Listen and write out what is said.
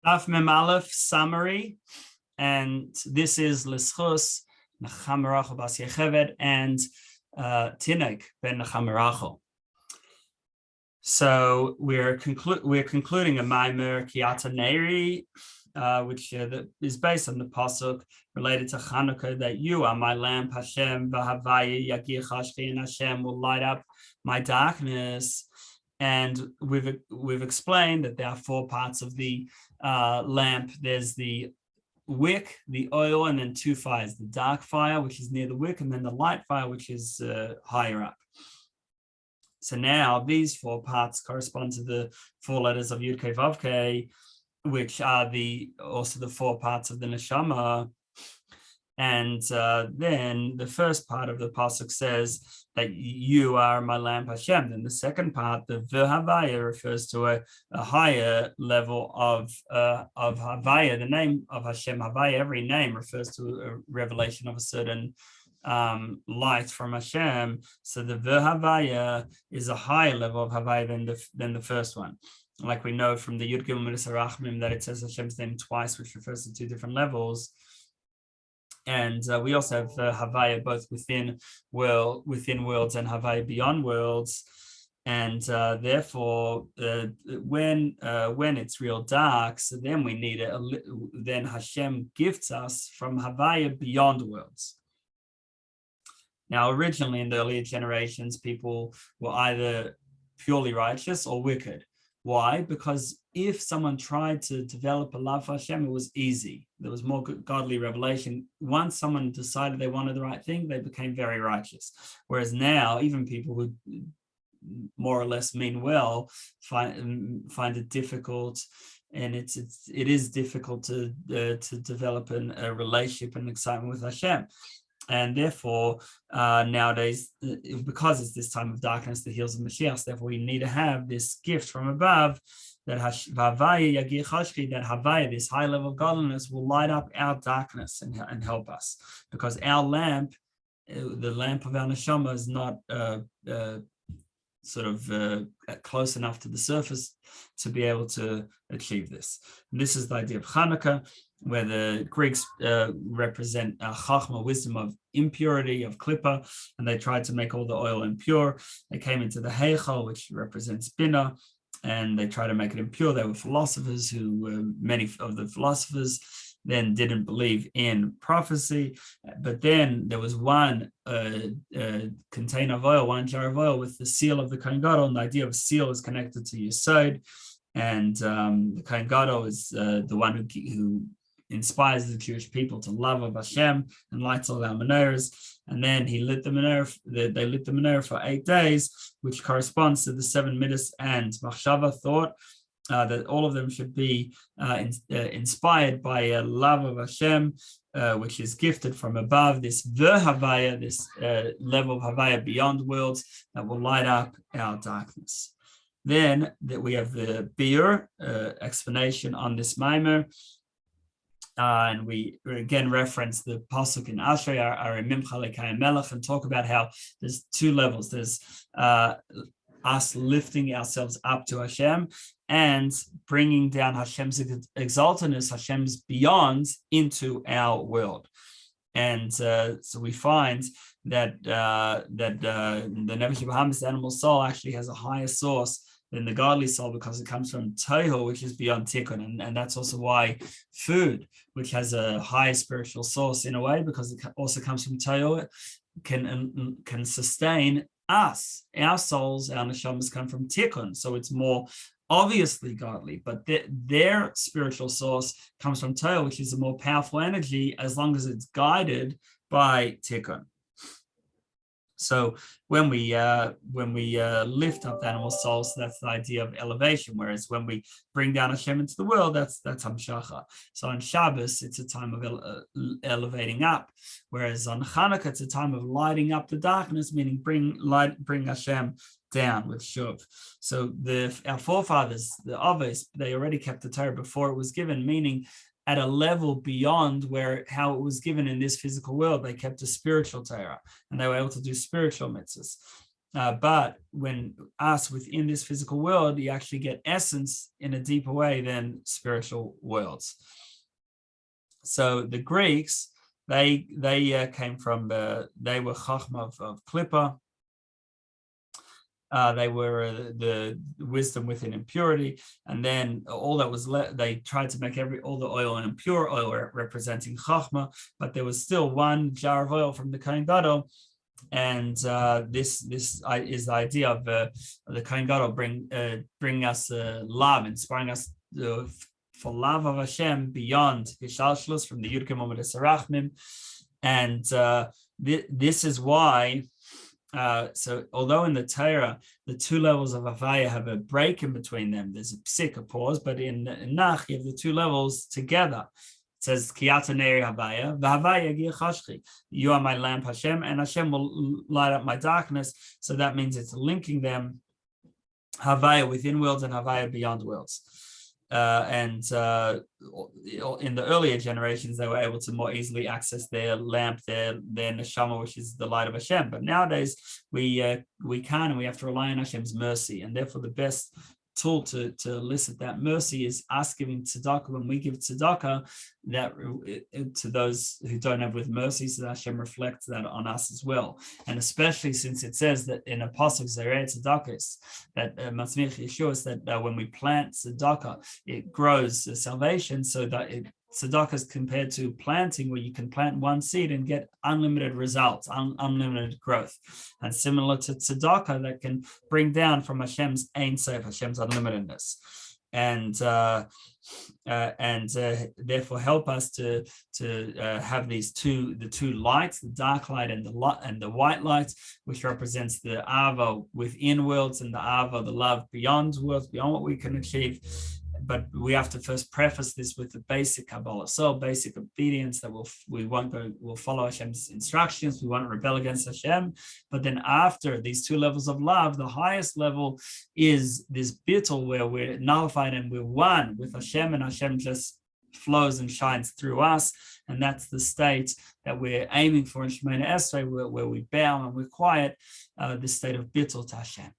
Af Mem Aleph summary, and this is L'schus Nachamaracho Bas Yecheved and Tinek Ben Nachamaracho. So we're concluding a Maimer Kiata Neri, which is based on the pasuk related to Chanukah, that you are my lamp, Hashem, V'havaya Yagya Chashchi, and Hashem will light up my darkness. And we've explained that there are four parts of the lamp. There's the wick, the oil, and then two fires: the dark fire, which is near the wick, and then the light fire, which is higher up. So now these four parts correspond to the four letters of Yud Kei Vav Kei, which are also the four parts of the neshama. And then the first part of the pasuk says that you are my lamp, Hashem. Then the second part, the Havaya, refers to a higher level of Havaya. The name of Hashem, Havaya, every name refers to a revelation of a certain light from Hashem. So the Havaya is a higher level of Havaya than the first one. Like we know from the Yud Gimel Midas Harachmim that it says Hashem's name twice, which refers to two different levels. And we also have Havaya both within worlds and Havaya beyond worlds. And therefore, when it's real dark, so then we need then Hashem gifts us from Havaya beyond worlds. Now, originally in the earlier generations, people were either purely righteous or wicked. Why? Because if someone tried to develop a love for Hashem, it was easy. There was more godly revelation. Once someone decided they wanted the right thing, they became very righteous. Whereas now, even people who more or less mean well find it difficult, and it is difficult to develop a relationship and excitement with Hashem. And therefore, nowadays, because it's this time of darkness, the heels of Mashiach, therefore we need to have this gift from above, that Havaya Yagya Chashchi, that Havaya, this high level of godliness, will light up our darkness and help us. Because our lamp, the lamp of our neshama, is not close enough to the surface to be able to achieve this. And this is the idea of Chanukah, where the Greeks represent chachma, wisdom of impurity, of klippa, and they tried to make all the oil impure. They came into the heichal, which represents bina, and they tried to make it impure. They were philosophers many of the philosophers then didn't believe in prophecy, but then there was one container of oil, one jar of oil with the seal of the Kohen Gadol, and the idea of seal is connected to Yesod, and the Kohen Gadol is the one who inspires the Jewish people to love of Hashem and lights all our menorahs. And then he lit the menorah. They lit the menorah for 8 days, which corresponds to the 7 midas and machshava, thought, that all of them should be inspired by a love of Hashem, which is gifted from above, this Havaya, this level of Havaya beyond worlds that will light up our darkness. Then that we have the Biur explanation on this Maimer. And we again reference the pasuk in Ashrei Arimim Chalekai Melech and talk about how there's two levels. There's us lifting ourselves up to Hashem and bringing down Hashem's exaltedness, Hashem's beyond, into our world. And so we find that the Nefesh Bahamis, the animal soul, actually has a higher source than the godly soul, because it comes from Tohu, which is beyond Tikkun. And that's also why food, which has a higher spiritual source in a way, because it also comes from Tohu, can sustain us. Our souls, our neshamas come from Tikkun, so it's more obviously godly, but their spiritual source comes from Tohu, which is a more powerful energy as long as it's guided by Tikkun. So when we lift up the animal souls, that's the idea of elevation. Whereas when we bring down Hashem into the world, that's Hamshacha. So on Shabbos, it's a time of elevating up. Whereas on Chanukah, it's a time of lighting up the darkness, meaning bring Hashem down with Shuv. So our forefathers, the Avos, they already kept the Torah before it was given, meaning at a level beyond how it was given in this physical world. They kept a spiritual Torah, and they were able to do spiritual mitzvahs. But when us within this physical world, you actually get essence in a deeper way than spiritual worlds. So the Greeks, they came from, they were chachma of Klippa. They were the wisdom within impurity, and then all that was they tried to make all the oil an impure oil representing chachma, but there was still one jar of oil from the Kohen Gadol, and this is the idea of the Kohen Gadol bring us love, inspiring us for love of Hashem beyond hishalshlus, from the Yud Gimel Sarachmim, and this is why. So although in the Torah, the two levels of Havaya have a break in between them, there's a psik, a pause, but in Nach, you have the two levels together. It says, Kiyata Neri Havaya, V'Havaya Yegya Chashchi. You are my lamp, Hashem, and Hashem will light up my darkness. So that means it's linking them, Havaya within worlds and Havaya beyond worlds. In the earlier generations, they were able to more easily access their lamp, their neshama, which is the light of Hashem. But nowadays, we can, and we have to rely on Hashem's mercy, and therefore the best tool to elicit that mercy is us giving tzedakah. When we give tzedakah, that to those who don't have with mercy, so that Hashem reflects that on us as well. And especially since it says that in a pasuk zerei tzedakahs, that Matzmich Yeshua, that when we plant tzedakah, it grows salvation, so that tzedakah is compared to planting, where you can plant one seed and get unlimited results, unlimited growth. And similar to tzedakah, that can bring down from Hashem's Ein Sof, Hashem's unlimitedness, and therefore help us to have the two lights, the dark light and the white light, which represents the Ava within worlds and the Ava, the love beyond worlds, beyond what we can achieve. But we have to first preface this with the basic Kabbalah, so basic obedience, that we'll follow Hashem's instructions, we won't rebel against Hashem. But then after these two levels of love, the highest level is this bittul, where we're nullified and we're one with Hashem, and Hashem just flows and shines through us. And that's the state that we're aiming for in Shemona Esrei, where we bow and we're quiet, this state of bittul to Hashem.